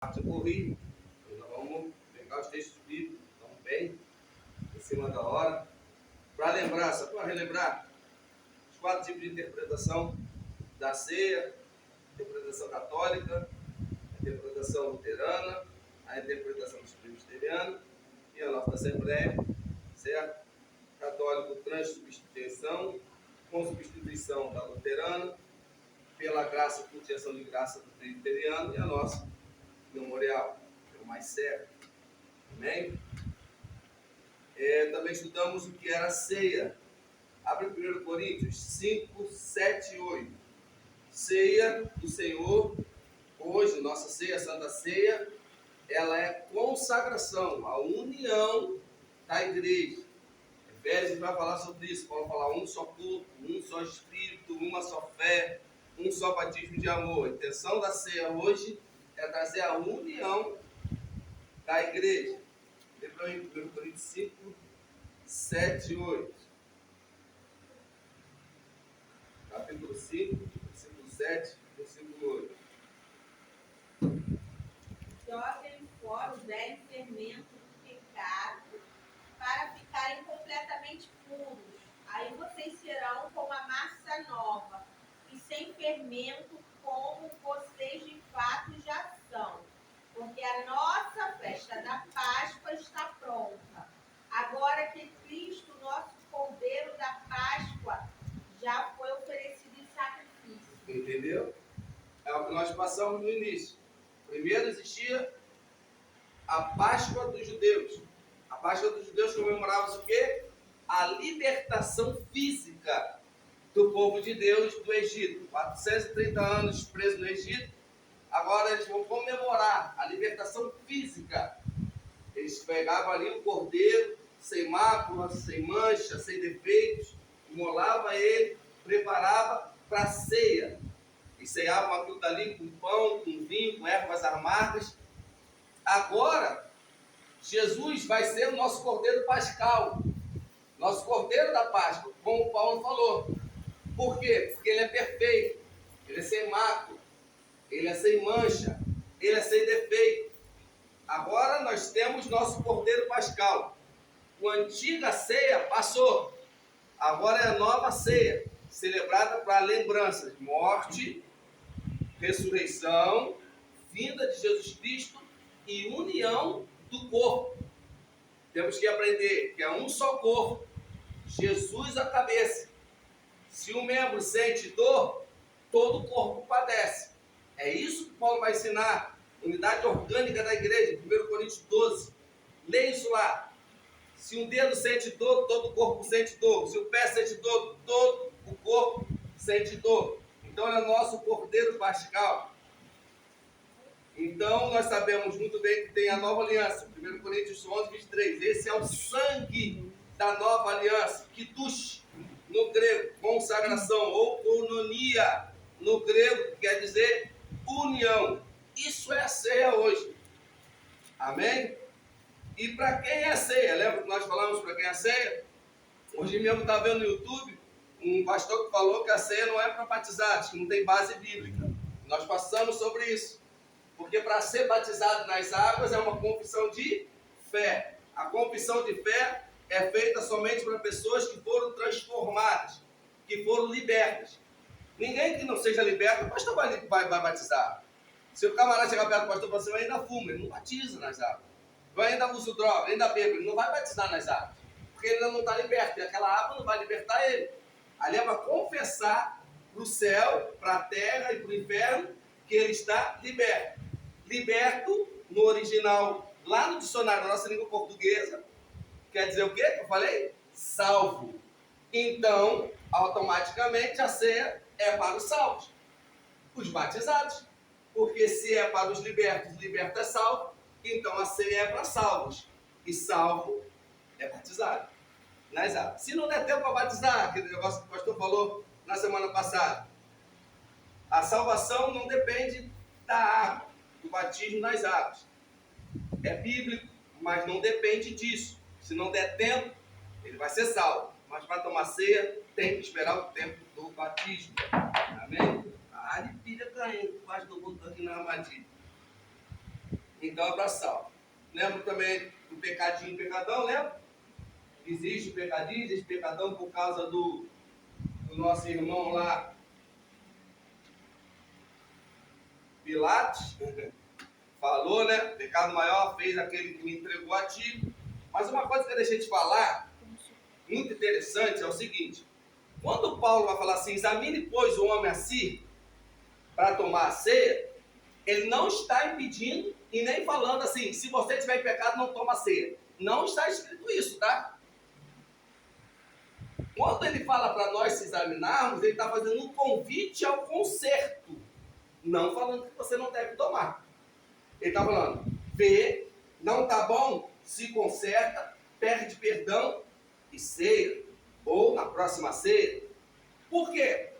parte corrida. Nós vamos pegar os textos bíblicos, estão bem em cima da hora. Para lembrar, só para relembrar, os 4 tipos de interpretação da ceia: interpretação católica, interpretação luterana, a interpretação presbiteriana e a nossa Assembleia, certo? Católico, transubstituição, com substituição da luterana, pela graça, continuação de graça do presbiteriano, e a nossa memorial, que é o mais sério. Amém? Também estudamos o que era a ceia. Abre 1 Coríntios 5, 7 e 8. Ceia do Senhor. Hoje, nossa ceia, a Santa Ceia, ela é consagração, a união da igreja. Efésios vai falar sobre isso. Paulo falar um só corpo, um só espírito, uma só fé, um só batismo de amor. A intenção da ceia hoje é trazer a união da igreja. Lembra aí, 1 Coríntios 5, 7 e 8. Capítulo 5, versículo 7, versículo 8. Joguem fora o velho fermento do pecado para ficarem completamente puros. Aí vocês serão como a massa nova e sem fermento, como vocês de fato já são. Porque a nossa festa da Páscoa está pronta. Agora que Cristo, nosso Cordeiro da Páscoa, já foi oferecido em sacrifício. Entendeu? É o que nós passamos no início. Primeiro existia a Páscoa dos judeus. A Páscoa dos judeus comemorava o quê? A libertação física do povo de Deus do Egito. 430 anos preso no Egito. Agora eles vão comemorar a libertação física. Eles pegavam ali um cordeiro, sem mácula, sem mancha, sem defeitos, imolava ele, preparava para a ceia. E ceavam aquilo dali com pão, com vinho, com ervas amargas. Agora, Jesus vai ser o nosso cordeiro pascal, nosso cordeiro da Páscoa, como o Paulo falou. Por quê? Porque ele é perfeito, ele é sem mácula, ele é sem mancha, ele é sem defeito. Agora nós temos nosso cordeiro pascal. A antiga ceia passou, agora é a nova ceia, celebrada para lembrança de morte, ressurreição, vinda de Jesus Cristo e união do corpo. Temos que aprender que é um só corpo, Jesus a cabeça. Se um membro sente dor, todo o corpo padece. É isso que Paulo vai ensinar, unidade orgânica da igreja, 1 Coríntios 12. Leia isso lá. Se um dedo sente dor, todo o corpo sente dor. Se o pé sente dor, todo o corpo sente dor. Então é nosso cordeiro pascal. Então nós sabemos muito bem que tem a nova aliança. 1 Coríntios 11, 23. Esse é o sangue da nova aliança. Kiddush, no grego, consagração, ou koinonia, no grego, quer dizer união. Isso é a ceia hoje. Amém? E para quem é a ceia? Lembra que nós falamos para quem é a ceia? Hoje mesmo está vendo no YouTube um pastor que falou que a ceia não é para batizados, que não tem base bíblica. Nós passamos sobre isso. Porque para ser batizado nas águas é uma confissão de fé. A confissão de fé é feita somente para pessoas que foram transformadas, que foram libertas. Ninguém que não seja liberto, o pastor vai batizar. Se o camarada chegar perto do pastor e falar assim, eu ainda fumo, ele não batiza nas águas. Eu ainda uso droga, ainda bebo, ele não vai batizar nas águas. Porque ele ainda não está liberto, e aquela água não vai libertar ele. Ali é para confessar para o céu, para a terra e para o inferno, que ele está liberto. Liberto, no original, lá no dicionário da nossa língua portuguesa, quer dizer o quê que eu falei? Salvo. Então, automaticamente, a ceia é para os salvos, os batizados. Porque se é para os libertos, liberto é salvo, então a ceia é para salvos. E salvo é batizado nas águas. Se não der tempo para batizar, aquele negócio que o pastor falou na semana passada, a salvação não depende da água, do batismo nas águas. É bíblico, mas não depende disso. Se não der tempo, ele vai ser salvo. Mas para tomar ceia, tem que esperar o tempo do batismo. Amém? A aripilha caindo, quase do mundo aqui na armadilha. Então é para salvo. Lembra também do pecadinho e pecadão, lembra? Existe o pecadinho, existe pecadão por causa do nosso irmão lá, Pilatos. Falou, né? Pecado maior fez aquele que me entregou a ti. Mas uma coisa que eu deixei de falar, muito interessante, é o seguinte. Quando Paulo vai falar assim, examine, pois, o homem a si, para tomar a ceia, ele não está impedindo e nem falando assim, se você tiver em pecado, não toma a ceia. Não está escrito isso, tá? Quando ele fala para nós se examinarmos, ele está fazendo um convite ao conserto, não falando que você não deve tomar. Ele está falando, vê, não está bom, se conserta, perde perdão e ceia, ou na próxima ceia. Por quê?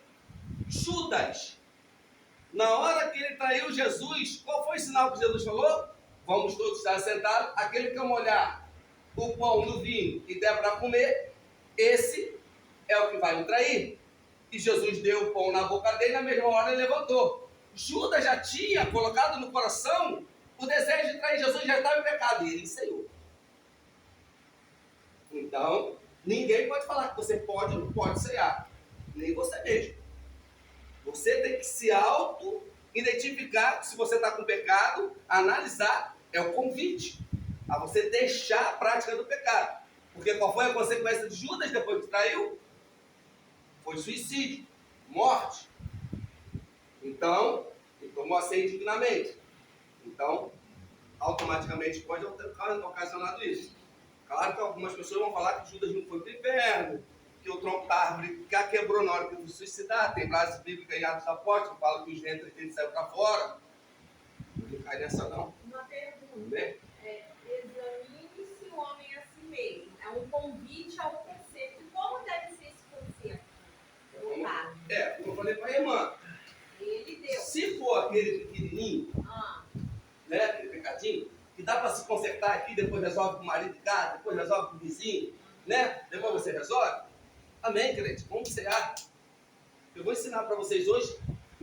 Judas, na hora que ele traiu Jesus, qual foi o sinal que Jesus falou? Vamos todos estar sentados, aquele que molhar o pão no vinho e der para comer, esse é o que vai me trair. E Jesus deu o pão na boca dele, na mesma hora ele levantou. Judas já tinha colocado no coração o desejo de trair Jesus, já estava em pecado, e ele ensaiou. Então, ninguém pode falar que você pode ou não pode ceiar, nem você mesmo. Você tem que se auto-identificar se você está com pecado, analisar, é o convite a você deixar a prática do pecado. Porque qual foi a consequência de Judas depois que traiu? Foi suicídio, morte. Então, ele tomou a ceia indignamente. Então, automaticamente pode ter ocasionado isso. Claro que algumas pessoas vão falar que Judas não foi para o inferno, que o tronco da árvore quebrou na hora que ele foi suicidar. Tem frases bíblicas em Atos Apóstolos que falam que os ventres dele saíram para fora. Não cai nessa não. Uma pergunta. Né? Examine-se o homem a si mesmo. É um convite ao conserto. Como deve ser esse conserto? Como eu falei para a irmã. Ele deu. Se for aquele pequenininho, né, aquele pecadinho, que dá para se consertar aqui, depois resolve com o marido de casa, depois resolve com o vizinho, né? Depois você resolve. Amém, crente? Vamos cear. Eu vou ensinar para vocês hoje,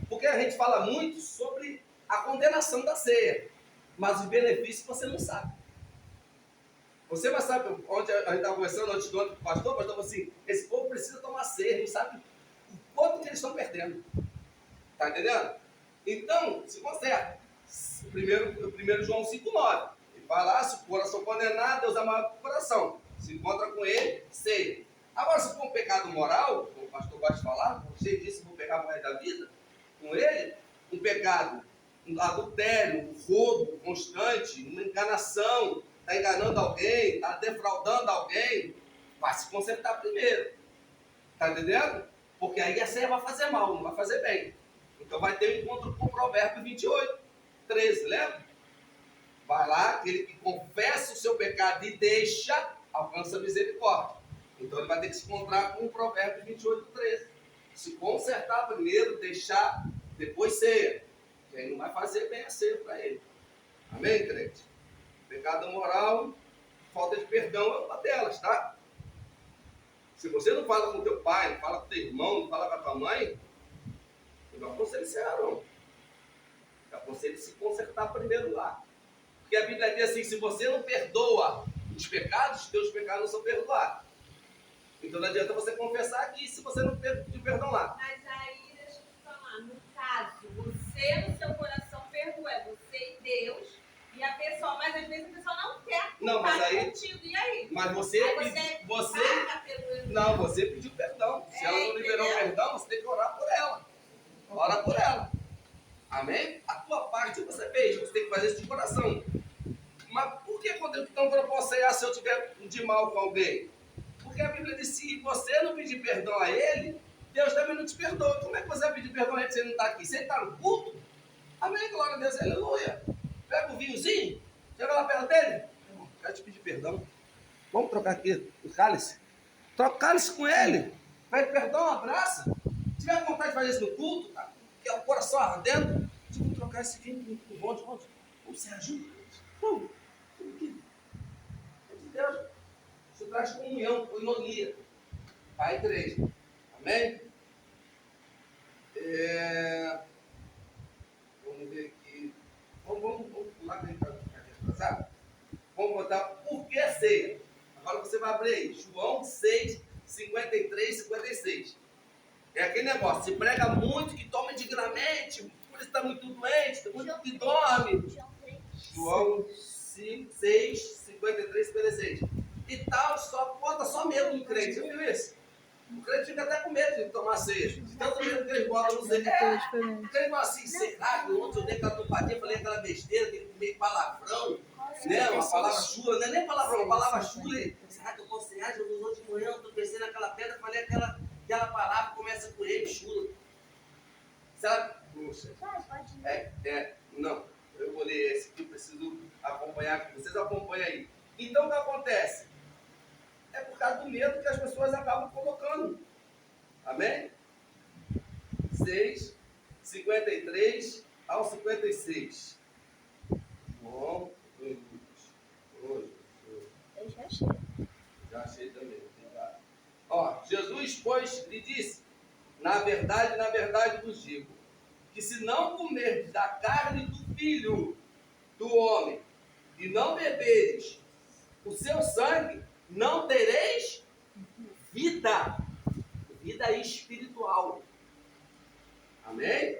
porque a gente fala muito sobre a condenação da ceia, mas os benefícios você não sabe. Você vai saber, onde a gente estava conversando antes do ano com o pastor falou assim, esse povo precisa tomar ceia, não sabe o quanto que eles estão perdendo. Está entendendo? Então, se conserta. Primeiro João 5,9. Ele vai lá, se o coração condenado, Deus ama o coração. Se encontra com ele, ceia. Agora, se for um pecado moral, como o pastor gosta de falar, cheio disso, vou pegar o resto da vida, com ele, um pecado, um adultério, um roubo constante, uma enganação, está enganando alguém, está defraudando alguém, vai se consertar primeiro. Está entendendo? Porque aí a ceia vai fazer mal, não vai fazer bem. Então vai ter um encontro com o Provérbio 28, 13, lembra? Vai lá, aquele que confessa o seu pecado e deixa, alcança misericórdia. Então ele vai ter que se encontrar com o Provérbio 28, 13. Se consertar primeiro, deixar, depois ceia. Que aí não vai fazer bem a ceia para ele. Amém, crente? Pecado moral, falta de perdão é uma delas, tá? Se você não fala com teu pai, não fala com teu irmão, não fala com a tua mãe, eu não aconselho cear, não. Eu aconselho se consertar primeiro lá. Porque a Bíblia diz assim, se você não perdoa os pecados, teus pecados não são perdoados. Então não adianta você confessar aqui se você não pedir perdão lá. Mas aí, deixa eu te falar, no caso, você no seu coração perdoa, é você e Deus, e a pessoa, mas às vezes a pessoa não quer Não, mas aí, contigo, e aí? Mas você, Aí você pelo não, você pediu perdão. Se ela não liberou perdão, você tem que orar por ela. Ora por ela. Amém? A tua parte você fez, você tem que fazer isso de coração. Mas por que quando eu não proposto cear se eu tiver de mal com alguém? Porque a Bíblia diz, se você não pedir perdão a ele, Deus também não te perdoa. Como é que você vai pedir perdão a ele se ele não está aqui? Se ele está no culto? Amém, glória a Deus, aleluia. Pega o vinhozinho, chega lá perto dele. Irmão, quero te pedir perdão. Vamos trocar aqui o cálice? Troca o cálice com ele. Pede perdão, abraça. Se tiver vontade de fazer isso no culto, tá? Que é o coração ardendo, vamos trocar esse vinho com o bonde. Vamos ser ajuda. Vamos. É de Deus. Isso traz comunhão, coinonia. Pai e igreja. Amém? Vamos ver aqui. Vamos pular aqui. sabe? Vamos botar por que a ceia. Agora você vai abrir aí, João 6, 53, 56. É aquele negócio, se prega muito, que toma dignamente, por isso está muito doente, tem muito que dorme. João 5, 6, 53, 56. E tal, só bota só medo no crente, você viu isso? O crente fica até com medo de tomar ceia. De tanto medo que eles botam no ceia. O crente fala assim, será que ontem eu dei aquela topadinha, falei aquela besteira, que meio palavrão, né? Uma palavra chula, não é nem palavrão, uma palavra chula. Será que eu posso cear? Jesus, hoje de manhã eu estou pensando naquela pedra, falei aquela palavra, começa com ele, chula. Sabe? Puxa. Não, eu vou ler esse aqui, preciso acompanhar aqui. Vocês acompanham aí. Então o que acontece? É por causa do medo que as pessoas acabam colocando. Amém? 6, 53 ao 56. Bom, hoje. Eu já achei. Já achei também. Ó, Jesus, pois, lhe disse: na verdade vos digo, que se não comerdes da carne do Filho do homem e não beberes o seu sangue, não tereis vida espiritual. Amém?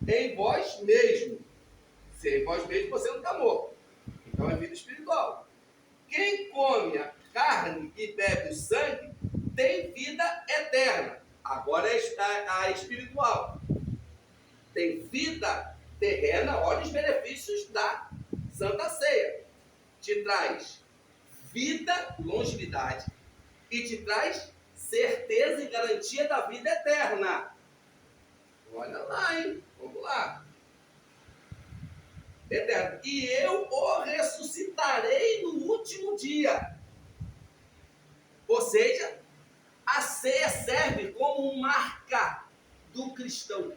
Em vós mesmo. Se em vós mesmo você não está morto. Então é vida espiritual. Quem come a carne e bebe o sangue tem vida eterna. Agora é a espiritual. Tem vida terrena. Olha os benefícios da Santa Ceia. Te traz vida, longevidade, e te traz certeza e garantia da vida eterna. Olha lá, hein? Vamos lá. Eterno. E eu o ressuscitarei no último dia. Ou seja, a ceia serve como marca do cristão.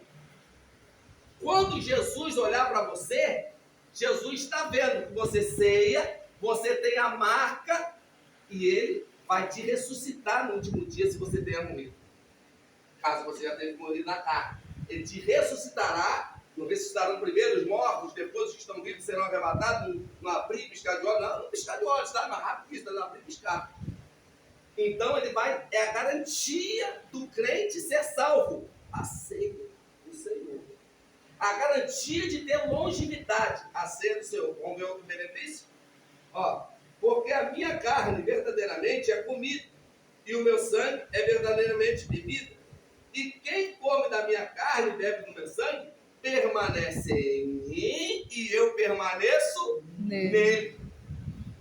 Quando Jesus olhar para você, Jesus está vendo que você ceia, você tem a marca e ele vai te ressuscitar no último dia se você tenha morrido. Caso você já tenha morrido na carne. Ele te ressuscitará, não ressuscitarão primeiro os mortos, depois os que estão vivos serão arrebatados, não abrir e piscar de olhos, não piscar de olhos, tá? Mais rápido que isso, não abrir e piscar. Então ele vai, é a garantia do crente ser salvo, a ceia do Senhor. A garantia de ter longevidade, a ceia do Senhor. Vamos ver outro benefício? Ó, porque a minha carne verdadeiramente é comida, e o meu sangue é verdadeiramente bebida. E quem come da minha carne e bebe do meu sangue, permanece em mim e eu permaneço nele.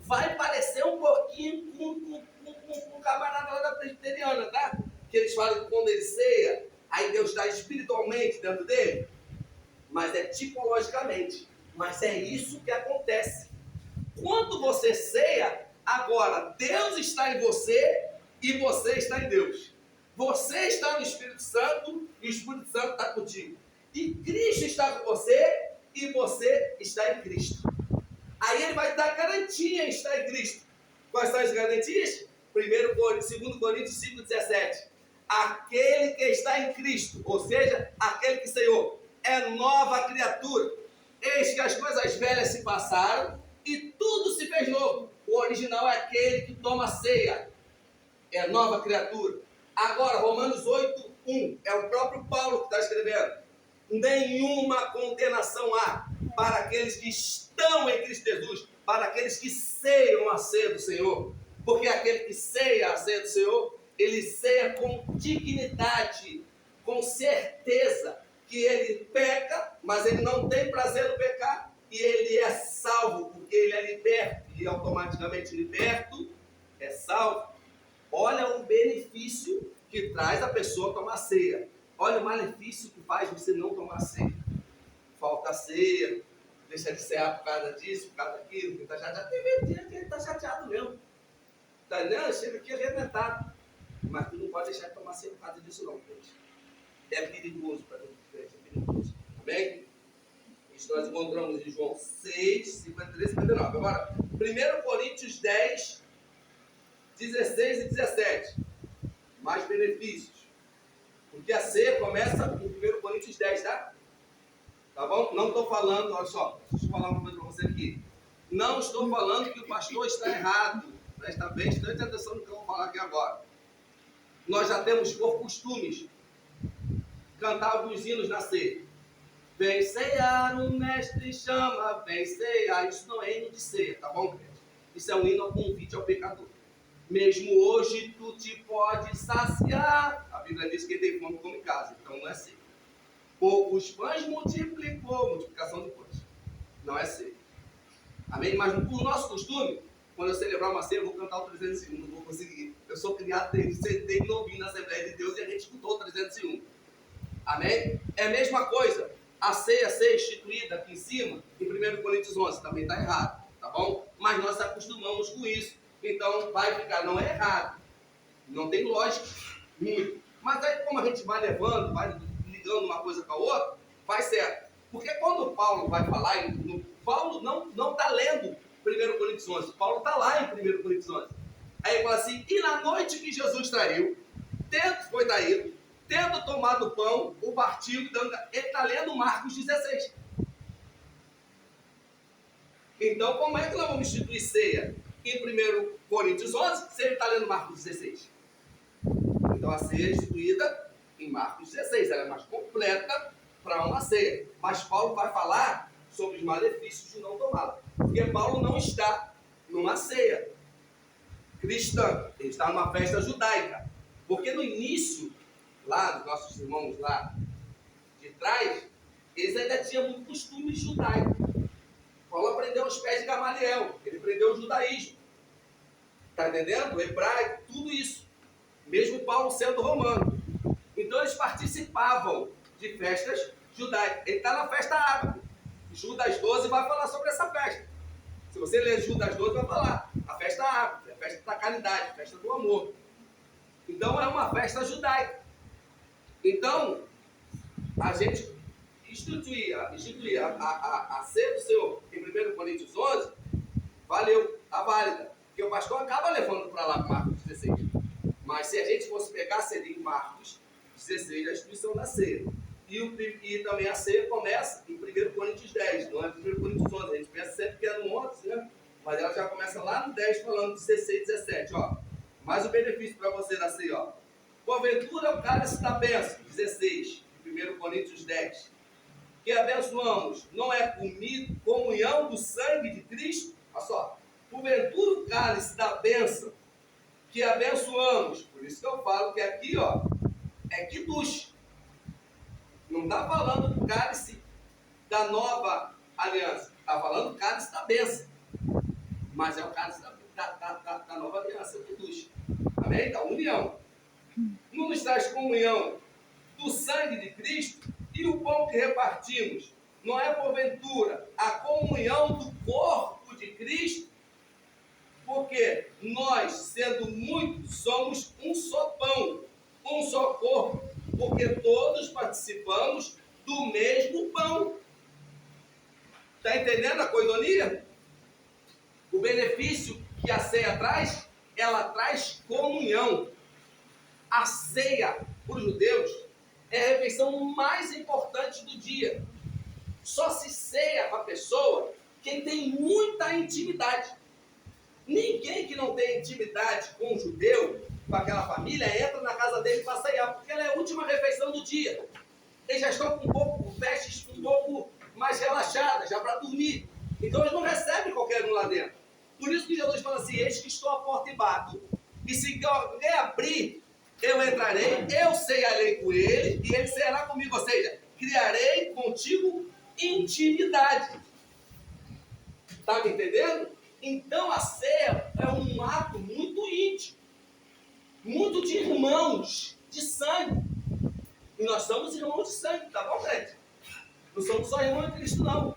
Vai parecer um pouquinho com o camarada lá da presbiteriana, tá? Que eles falam que quando ele ceia, aí Deus está espiritualmente dentro dele. Mas é tipologicamente. Mas é isso que acontece. Quando você ceia, agora Deus está em você e você está em Deus. Você está no Espírito Santo e o Espírito Santo está contigo. E Cristo está com você e você está em Cristo. Aí ele vai te dar garantia em estar em Cristo. Quais são as garantias? 2 Coríntios 5,17. Aquele que está em Cristo, ou seja, aquele que ceiou, é nova criatura. Eis que as coisas velhas se passaram e tudo se fez novo. O original é aquele que toma ceia. É nova criatura. Agora, Romanos 8:1, é o próprio Paulo que está escrevendo. Nenhuma condenação há para aqueles que estão em Cristo Jesus, para aqueles que ceiam a ceia do Senhor. Porque aquele que ceia a ceia do Senhor, ele ceia com dignidade, com certeza que ele peca, mas ele não tem prazer no pecar, e ele é salvo, porque ele é liberto, e automaticamente liberto é salvo. Olha o benefício que traz a pessoa tomar ceia. Olha o malefício que faz você não tomar ceia. Falta ceia, deixa de cear por causa disso, por causa daquilo, que está chateado. Tem dia que ele está chateado mesmo. Tá, não, chega aqui arrebentado. Mas tu não pode deixar de tomar ceia por causa disso não, gente. É perigoso para gente, é perigoso. Amém? Isso nós encontramos em João 6, 53 e 59. Agora, 1 Coríntios 10, 16 e 17. Mais benefícios. Porque a ceia começa em 1 Coríntios 10, tá? Tá bom? Não estou falando, olha só, deixa eu falar uma coisa para você aqui. Não estou falando que o pastor está errado. Presta bastante atenção no que eu vou falar aqui agora. Nós já temos por costumes cantar alguns hinos na ceia. Vem cear, o mestre chama, vem cear. Isso não é hino de ceia, tá bom, gente? Isso é um hino a convite ao pecador. Mesmo hoje tu te pode saciar. A Bíblia diz que quem tem fome come em casa, então não é ceia. Poucos pães multiplicou, multiplicação de pães. Não é ceia. Amém? Mas por nosso costume, quando eu celebrar uma ceia, eu vou cantar o 301, não vou conseguir. Eu sou criado desde novinho na Assembleia de Deus e a gente escutou o 301. Amém? É a mesma coisa. A ceia ser instituída aqui em cima, em 1 Coríntios 11, também está errado, tá bom? Mas nós acostumamos com isso. Então vai ficar, não é errado. Não tem lógica, muito. Mas aí como a gente vai levando, vai ligando uma coisa com a outra, vai certo. Porque quando Paulo vai falar, Paulo não está lendo 1 Coríntios 11. Paulo está lá em 1 Coríntios 11. Aí ele fala assim, e na noite que Jesus traiu, foi traído, tendo tomado o pão, o partiu, ele está lendo Marcos 16. Então, como é que nós vamos instituir ceia em 1 Coríntios 11, se ele está lendo Marcos 16? Então, a ceia é instituída em Marcos 16, ela é mais completa para uma ceia. Mas Paulo vai falar sobre os malefícios de não tomá-la. Porque Paulo não está numa ceia cristã, ele está numa festa judaica. Porque no início, lá dos nossos irmãos lá de trás, eles ainda tinham muito costume judaico. Paulo aprendeu aos pés de Gamaliel, ele aprendeu o judaísmo. Está entendendo? O hebraico, tudo isso. Mesmo Paulo sendo romano. Então eles participavam de festas judaicas. Ele está na festa árabe. Judas 12 vai falar sobre essa festa. Se você ler Judas 12, vai falar. A festa árabe, a festa da caridade, a festa do amor. Então é uma festa judaica. Então, a gente instituir a ceia do Senhor em 1 Coríntios 11, valeu, está válida. Porque o pastor acaba levando para lá Marcos 16. Mas se a gente fosse pegar, seria em Marcos 16 a instituição da ceia. E também a ceia começa em 1 Coríntios 10, não é 1 Coríntios 11. A gente pensa sempre que é no 11, né? Mas ela já começa lá no 10, falando 16, 17, ó. Mais um benefício para você da ceia, ó. Porventura o cálice da bênção, 16, 1 Coríntios 10. Que abençoamos, não é comunhão do sangue de Cristo? Olha só. Porventura o cálice da bênção que abençoamos, por isso que eu falo que aqui, ó, é Kiddush. Não está falando do cálice da nova aliança, está falando do cálice da bênção. Mas é o cálice da nova aliança, Kiddush. Amém? Da união. Não nos traz comunhão do sangue de Cristo e o pão que repartimos. Não é porventura a comunhão do corpo de Cristo? Porque nós, sendo muitos, somos um só pão, um só corpo, porque todos participamos do mesmo pão. Está entendendo a coinonia? O benefício que a ceia traz, ela traz comunhão. A ceia, para os judeus, é a refeição mais importante do dia. Só se ceia para a pessoa quem tem muita intimidade. Ninguém que não tem intimidade com o judeu, com aquela família, entra na casa dele para ceiar, porque ela é a última refeição do dia. Eles já estão com vestes um pouco mais relaxadas, já para dormir. Então eles não recebem qualquer um lá dentro. Por isso que Jesus fala assim, eis que estou à porta e bato. E se alguém abrir, eu entrarei, eu cearei com ele, e ele ceará comigo. Ou seja, criarei contigo intimidade. Está me entendendo? Então a ceia é um ato muito íntimo, muito de irmãos, de sangue. E nós somos irmãos de sangue, tá bom, gente? Não somos só irmãos de Cristo, não.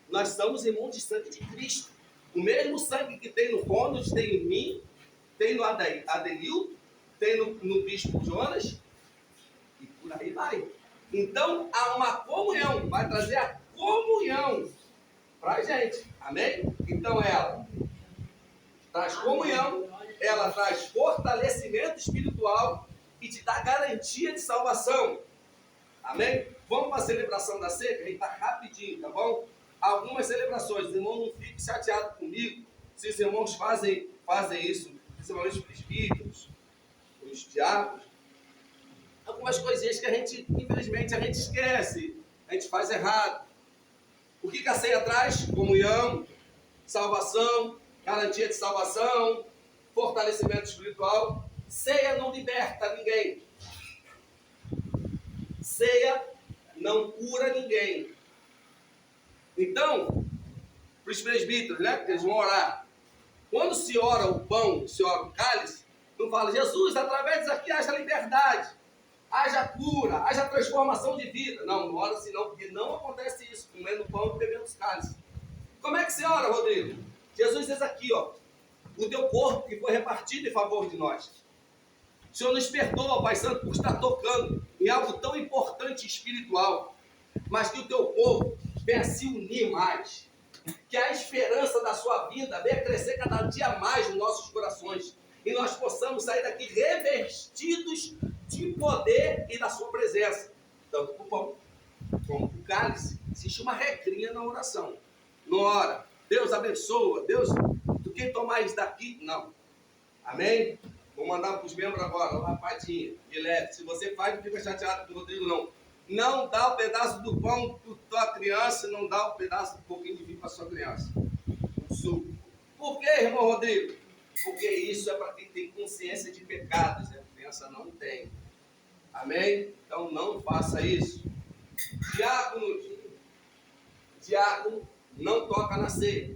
Nós somos irmãos de sangue de Cristo. O mesmo sangue que tem no Ronald, tem em mim, tem no Adenilton, tem no Bispo Jonas, e por aí vai. Então há uma comunhão, vai trazer a comunhão para a gente. Amém? Então ela traz comunhão, ela traz fortalecimento espiritual e te dá garantia de salvação. Amém? Vamos para a celebração da ceia, que a gente está rapidinho, tá bom? algumas celebrações. Os irmãos não fiquem chateados comigo se os irmãos fazem isso, principalmente os presbíteros, os diáconos. Algumas coisinhas que a gente, infelizmente, a gente esquece, a gente faz errado. O que a ceia traz? Comunhão, salvação, garantia de salvação, fortalecimento espiritual. Ceia não liberta ninguém. Ceia não cura ninguém. Então, para os presbíteros, né, que eles vão orar, quando se ora o pão, se ora o cálice, não fala, Jesus, através disso aqui haja liberdade, haja cura, haja transformação de vida. Não ora assim não, porque não acontece isso, comendo pão e bebendo os cálices. Como é que você ora, Rodrigo? Jesus diz aqui, ó, o teu corpo que foi repartido em favor de nós. O Senhor nos perdoa, Pai Santo, por estar tocando em algo tão importante e espiritual, mas que o teu povo venha se unir mais, que a esperança da sua vida venha crescer cada dia mais nos nossos corações, e nós possamos sair daqui revestidos de poder e da sua presença, tanto para o pão como para o cálice. Existe uma regrinha na oração. Não ora, Deus abençoa, Deus, do que tomar isso daqui? Não. Amém? Vou mandar para os membros agora, uma rapadinha de leve. Se você faz, não fica chateado com o Rodrigo, não. Não dá o pedaço do pão para a tua criança, não dá o pedaço, um pouquinho de vinho para a sua criança. O suco. Por que, irmão Rodrigo? Porque isso é para quem tem consciência de pecados, a criança não tem. Amém? Então não faça isso. Diácono não toca na ceia,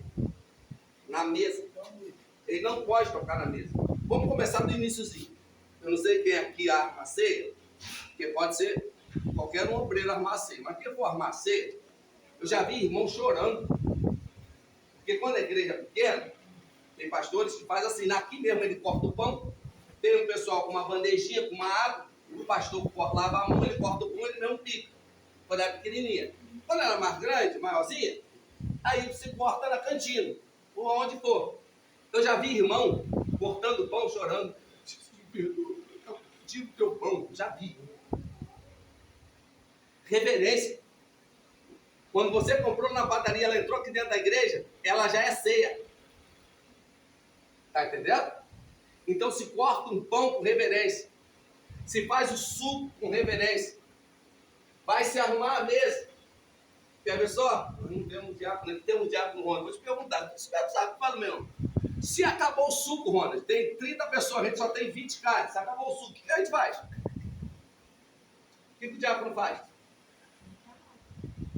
na mesa. Ele não pode tocar na mesa. Vamos começar do iniciozinho. Eu não sei quem aqui arma a ceia, porque pode ser qualquer um obreiro armar a ceia. Mas quem for armar a ceia, eu já vi irmãos chorando. Porque quando a igreja é pequena, tem pastores que fazem assim, aqui mesmo ele corta o pão, tem um pessoal com uma bandejinha, com uma água, o pastor lava a mão, ele corta o pão, ele mesmo pica. Quando era pequenininha. Quando era mais grande, maiorzinha, aí você corta na cantina, ou aonde for. Eu já vi irmão cortando o pão, chorando. Jesus, me perdoa, eu tiro o teu pão. Já vi. Reverência. Quando você comprou na padaria, ela entrou aqui dentro da igreja, ela já é ceia. Está entendendo? Então se corta um pão com reverência. Se faz o suco com reverência. Vai se arrumar a mesa. Quer ver só? Nós não temos diácono, temos diácono, Ronald. Vou te perguntar. Espero sabe o que falo mesmo. Se acabou o suco, Ronald, tem 30 pessoas, a gente só tem 20 caras. Se acabou o suco, o que a gente faz? O que o diácono faz?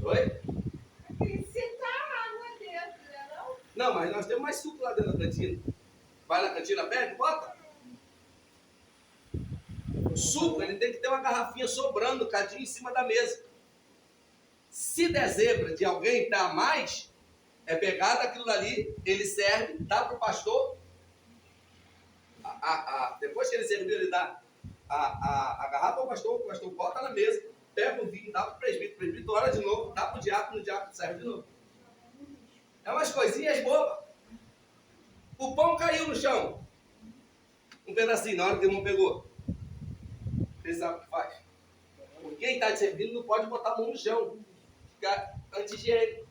Oi? Não, mas nós temos mais suco lá dentro da cantina. Vai na cantina, pede, bota. O suco, ele tem que ter uma garrafinha sobrando, cadinho em cima da mesa. Se der zebra de alguém dar mais, é pegar daquilo dali, ele serve, dá para o pastor. Depois que ele serviu, ele dá a garrafa ao pastor, o pastor bota na mesa, pega o vinho, dá para o presbítero ora de novo, dá para o diácono serve de novo. É umas coisinhas bobas. O pão caiu no chão. Um pedacinho, na hora que o irmão pegou. Ele sabe o que faz. Quem está te servindo não pode botar a mão no chão. Fica anti-higiênico.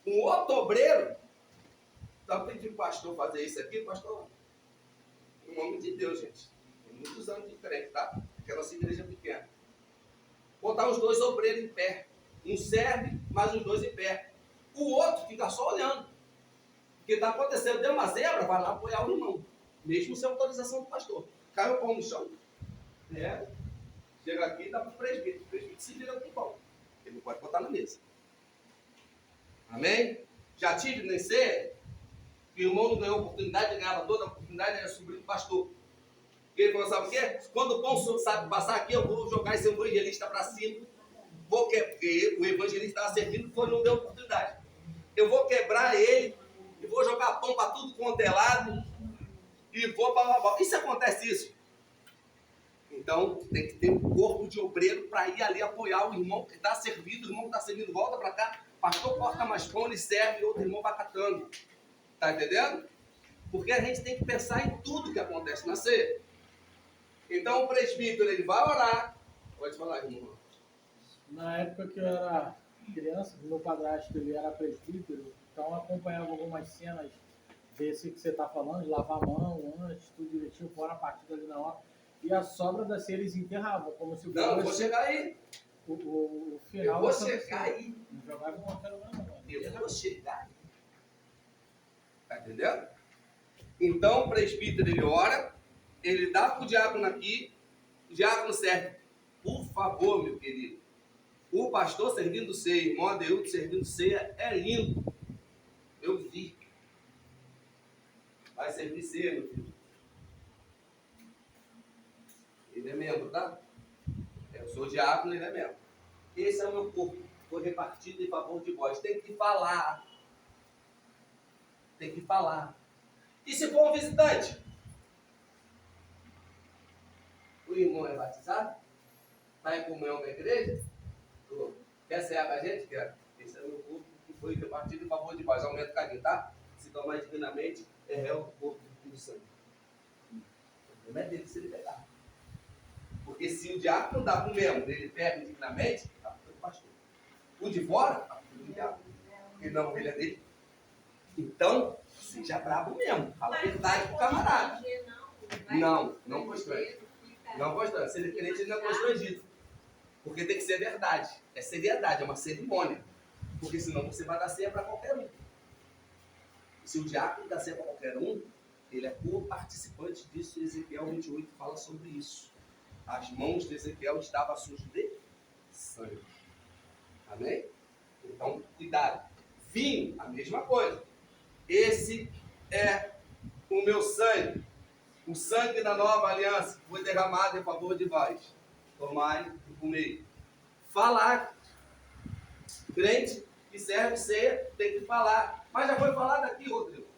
Um outro obreiro, está pedindo o pastor fazer isso aqui, pastor, em nome de Deus, gente. Tem muitos anos diferente, tá? Porque a nossa igreja é pequena. Botar os dois obreiros em pé. Um serve, mas os dois em pé. O outro fica só olhando. O que está acontecendo? Deu uma zebra, vai lá apoiar o irmão. Mesmo sem autorização do pastor. Caiu o pão no chão. Chega aqui e dá para o presbítero. O presbítero se vira com o pão. Ele não pode botar na mesa. Amém? Já tive nem ser que o irmão não ganhou oportunidade, ganhava toda a oportunidade, era sobrinho do pastor. E ele falou, sabe o quê? Quando o pão sabe passar aqui, eu vou jogar esse evangelista para cima. Porque o evangelista estava servindo e não deu oportunidade. Eu vou quebrar ele e vou jogar pão para tudo quanto é lado e vou para... E se acontece isso? Então, tem que ter um corpo de obreiro para ir ali apoiar o irmão que está servindo, o irmão que está servindo volta para cá, pastor corta mais pão, ele serve e outro irmão vai catando. Está entendendo? Porque a gente tem que pensar em tudo que acontece na ceia. Então, o presbítero, ele vai orar. Pode falar, irmão. Na época que eu era criança, meu padrasto ele era presbítero, então eu acompanhava algumas cenas desse que você está falando, de lavar a mão antes, tudo direitinho, fora a partida ali na hora. E a sobra da ceia eles enterravam, como se Não, eu vou chegar aí. O final. Eu vou chegar aí. Não jogava com qualquer um, não. Eu vou chegar aí. Tá entendendo? Então o presbítero ele ora, ele dá para o diácono aqui, o diácono serve. Por favor, meu querido, o pastor servindo ceia, irmão Adeudo servindo ceia é lindo. Eu vi. Vai servir ceia, meu filho. Ele é membro, tá? Eu sou diácono, ele é membro. Esse é o meu corpo. Foi repartido em favor de vós. Tem que falar. Tem que falar. E se for um visitante? O irmão é batizado? Vai em comunhão com a igreja? Quer cear com a gente? Quer. Esse é o meu corpo que foi repartido em favor de vós. Aumenta o carinho, tá? Se tomar divinamente, é réu do corpo do sangue. O problema é dele se ele pegar. Porque se o diácono dá para o membro, ele pega dignamente, está para o pastor. O de fora, está para o diácono. Porque não, ele é dele. Então, seja brabo mesmo. Fala a verdade para o camarada. Não constrange. Não constrange. Se ele é crente, ele não é constrangido. Porque tem que ser verdade. É seriedade, é uma cerimônia. Porque senão você vai dar ceia para qualquer um. Se o diácono dá ceia para qualquer um, ele é co-participante disso. Ezequiel 28 fala sobre isso. As mãos de Ezequiel estavam sujas de sangue. Amém? Então, cuidado. Vinho, a mesma coisa. Esse é o meu sangue. O sangue da nova aliança que foi derramado em favor de vós. Tomai e comei. Falar. Crente que serve ceia tem que falar. Mas já foi falado aqui, Rodrigo.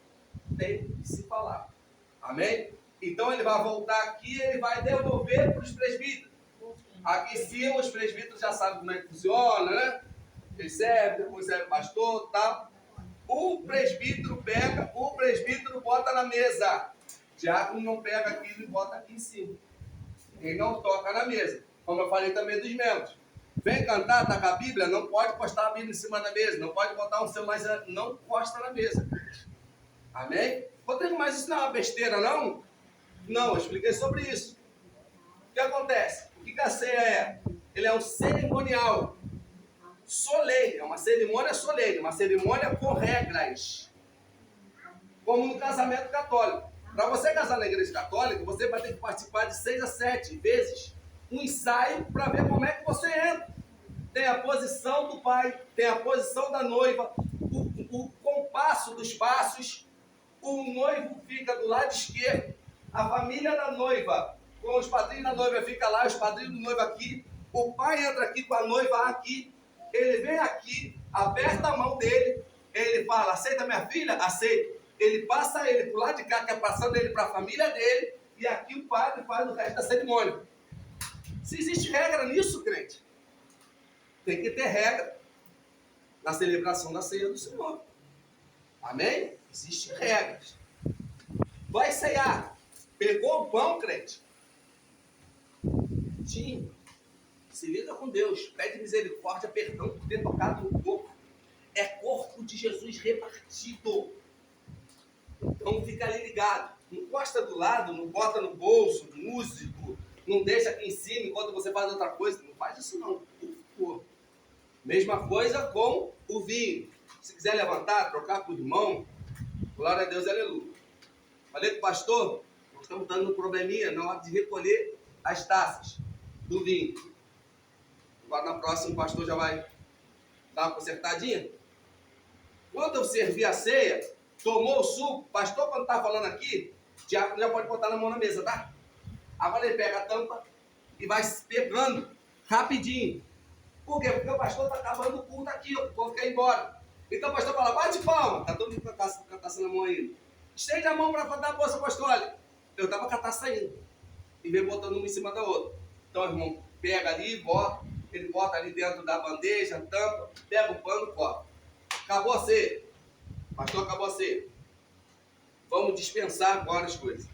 Tem que se falar. Amém? Então ele vai voltar aqui e ele vai devolver para os presbíteros. Aqui em cima os presbíteros já sabem como é que funciona, né? Ele serve, depois serve pastor, tal. O presbítero pega, o presbítero bota na mesa. O diácono não pega aquilo e bota aqui em cima. Ele não toca na mesa. Como eu falei também dos membros. Vem cantar, tá com a Bíblia, não pode postar a Bíblia em cima da mesa. Não pode botar um celular, não posta na mesa. Amém? Rodrigo, mas isso não é uma besteira, não? Não, eu expliquei sobre isso. O que acontece? O que a ceia é? Ele é um cerimonial solene, é uma cerimônia solene, uma cerimônia com regras. Como no casamento católico. Para você casar na igreja católica, você vai ter que participar de 6 a 7 vezes um ensaio para ver como é que você entra. Tem a posição do pai, tem a posição da noiva, o compasso dos passos. O noivo fica do lado esquerdo, a família da noiva, com os padrinhos da noiva fica lá, os padrinhos do noivo aqui, o pai entra aqui com a noiva aqui, ele vem aqui, aperta a mão dele, ele fala, aceita minha filha? Aceito. Ele passa ele para o lado de cá, que é passando ele para a família dele, e aqui o padre faz o resto da cerimônia. Se existe regra nisso, crente, tem que ter regra na celebração da ceia do Senhor. Amém? Existem regras. Vai ceiar. Pegou o pão, crente? Sim. Se liga com Deus. Pede misericórdia, perdão por ter tocado no corpo. É corpo de Jesus repartido. Então fica ali ligado. Não encosta do lado, não bota no bolso, músico. Não deixa aqui em cima enquanto você faz outra coisa. Não faz isso não, por favor. Mesma coisa com o vinho. Se quiser levantar, trocar com o irmão, glória a Deus, aleluia. Falei com o pastor, nós estamos dando um probleminha na hora de recolher as taças do vinho. Agora na próxima o pastor já vai dar uma consertadinha. Quando eu servir a ceia, tomou o suco, pastor quando está falando aqui, o diácono já pode botar na mão na mesa, tá? Agora ele pega a tampa e vai pegando rapidinho. Por quê? Porque o pastor está acabando o culto aqui, o povo quer ir embora. Então o pastor fala, bate palma. Está todo mundo com a taça na mão ainda. Estende a mão para dar a bolsa apostólica. Eu estava com a taça ainda. E vem botando uma em cima da outra. Então o irmão pega ali, bota. Ele bota ali dentro da bandeja, tampa, pega o pano e bota. Acabou a ceia. Pastor, acabou a ceia. Vamos dispensar agora as coisas.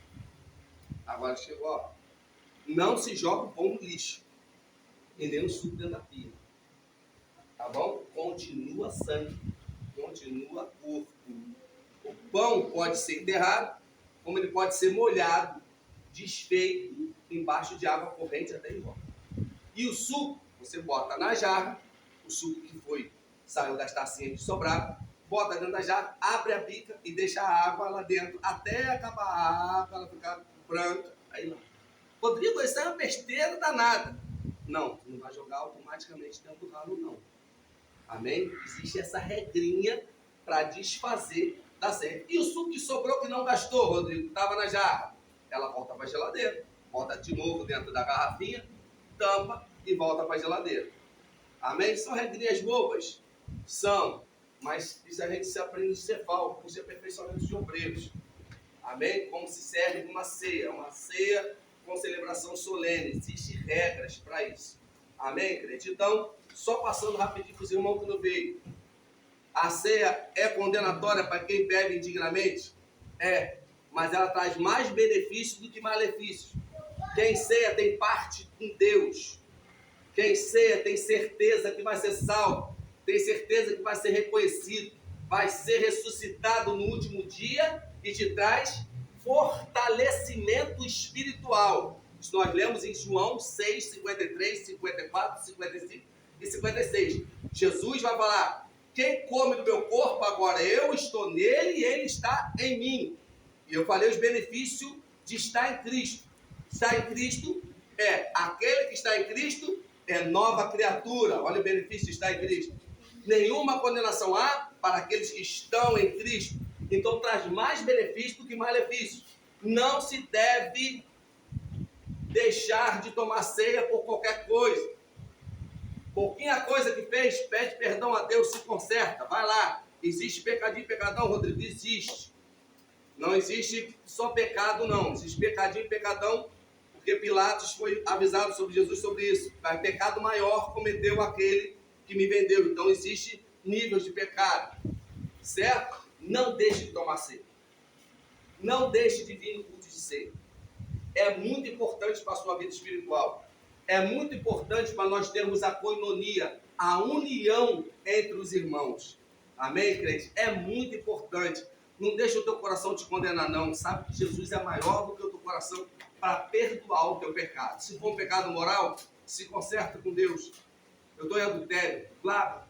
Agora chegou, ó. Não se joga o pão no lixo. E nem o suco dentro da pia. Tá bom? Continua sangue, continua corpo. O pão pode ser enterrado, como ele pode ser molhado, desfeito, embaixo de água corrente até embora. E o suco, você bota na jarra, o suco que saiu das tacinhas de sobrar, bota dentro da jarra, abre a bica e deixa a água lá dentro, até acabar a água, ela ficar branca. Aí não. Rodrigo, isso é uma besteira danada. Não, tu não vai jogar automaticamente dentro do ralo, não. Amém? Existe essa regrinha para desfazer da ceia. E o suco que sobrou que não gastou, Rodrigo, estava na jarra. Ela volta para a geladeira, bota de novo dentro da garrafinha, tampa e volta para a geladeira. Amém? São regrinhas bobas? São. Mas isso a gente se aprende no Cefal, com os aperfeiçoamentos de obreiros. Amém? Como se serve uma ceia com celebração solene. Existem regras para isso. Amém, crente? Então, só passando rapidinho para os irmãos que não veio. A ceia é condenatória para quem bebe indignamente? É, mas ela traz mais benefícios do que malefícios. Quem ceia tem parte com Deus. Quem ceia tem certeza que vai ser salvo, tem certeza que vai ser reconhecido, vai ser ressuscitado no último dia e te traz fortalecimento espiritual. Isso nós lemos em João 6, 53, 54, 55 e 56. Jesus vai falar: quem come do meu corpo agora, eu estou nele e ele está em mim. E eu falei os benefícios de estar em Cristo. Estar em Cristo é aquele que está em Cristo é nova criatura. Olha o benefício de estar em Cristo. Nenhuma condenação há para aqueles que estão em Cristo. Então traz mais benefício do que malefício. Não se deve deixar de tomar ceia por qualquer coisa. Pouquinha coisa que fez, pede perdão a Deus, se conserta. Vai lá. Existe pecadinho e pecadão, Rodrigo? Existe. Não existe só pecado, não. Existe pecadinho e pecadão, porque Pilatos foi avisado sobre Jesus sobre isso. Mas pecado maior cometeu aquele que me vendeu. Então existe níveis de pecado. Certo? Não deixe de tomar ceia. Não deixe de vir no culto de ceia. É muito importante para a sua vida espiritual. É muito importante para nós termos a koinonia, a união entre os irmãos. Amém, crente? É muito importante. Não deixa o teu coração te condenar, não. Sabe que Jesus é maior do que o teu coração para perdoar o teu pecado. Se for um pecado moral, se conserta com Deus. Eu estou em adultério. Larga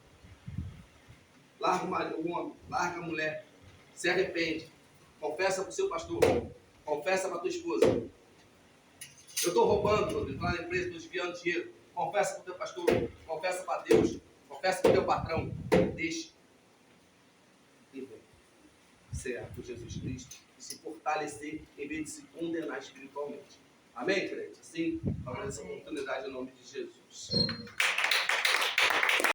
o homem, larga a mulher. Se arrepende. Confessa para o seu pastor. Confessa para a tua esposa. Eu estou roubando, Rodrigo, lá na empresa, estou desviando dinheiro. Confessa para o teu pastor. Confessa para Deus. Confessa para o teu patrão. Deixa. E vem. Certo, por Jesus Cristo, e se fortalecer em vez de se condenar espiritualmente. Amém, crente? Assim, falando essa oportunidade em nome de Jesus.